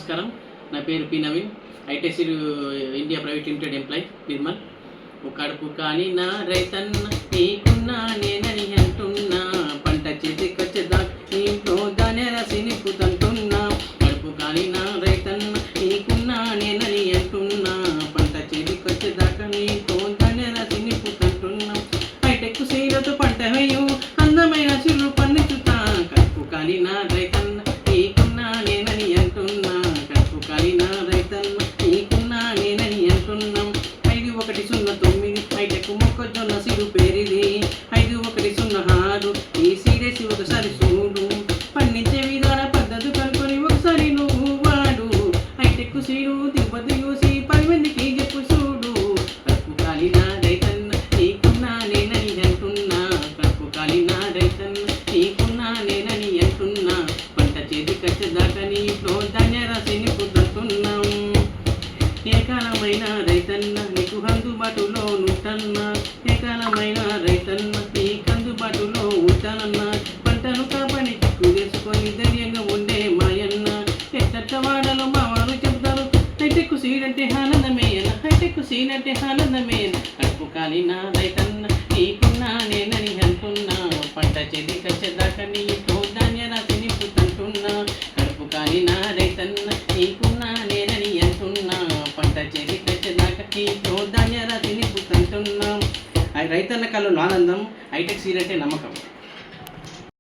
నమస్కారం. నా పేరు P Naveen. ITC India private limited employee Nirmal. కడుపు కాని నా రైతన్న నీకున్నా నేనని అంటున్నా, పంట చేతికొచ్చేదాకా ఇంట్లో ధాన్యాల సినిపుతంటున్నా. కడుపు కాని నా రైతన్న నీకున్నా నేనని అంటున్నా, పంట చేతికొచ్చేదాకా ఇంట్లో ధాన్యాల సినిపుతంటున్నా. హైటెక్ సీరతో పంట వేయు అందమైన చిరు పండించుతా. కడుపు కాని నా రైతన్న నీకున్నా నేనని అంటున్నా, కడుపు కాని నా రైతన్న నీకున్నా నేనని అంటున్నాం. 5109 హైటెక్ మొక్కజొన్న సిరు పేరిది. 5106 ఈ సీడేసి ఒకసారి చూడు, పండించే విధాన పద్ధతి కనుకొని ఒకసారి నువ్వు వాడు. హైటెక్ సీడు దిగుబడి చూసి 10 మందికి చెప్పు చూడు. కడుపు కాలి నా రైతన్న నీకున్నా నేనని అంటున్నా, కడుపు కాలి నా రైతన్న నీకున్నా నేనని అంటున్నా, పంట చేతికొచ్చేదాకా నీలో ధాన్యాల సినిపుతంటున్నాం. ఏ కాలమైన రైతన్న నీకు అందుబాటులో ఉంటానన్నా, ఏ కాలమైన రైతన్న నీకు అందుబాటులో ఉంటానన్నా. పంటను కాపని చిక్కు వేసుకొని ధైర్యంగా ఉండే మాయన్న. ఎట్ట వాడలో మా వారు చెప్తారు, హైటెక్ సీడ్ అంటే ఆనందమేన, హైటెక్ సీడ్ అంటే ఆనందమేన. కడుపు కాలి నా రైతన్న నీకున్నా నేనని అంటున్నా, పంట చేతికొచ్చేదాకా నీతో ధాన్యాల సినిపుతంటున్నా. కడుపు కాలి నా రైతన్న నీకున్నా నేనని అంటున్నా, పంట చేతికొచ్చేదాకా నీతో ధాన్యాల సినిపుతంటున్నాం. రైతన్న కళ్ళలో ఆనందం, హైటెక్ సీడ్ అంటే నమ్మకం.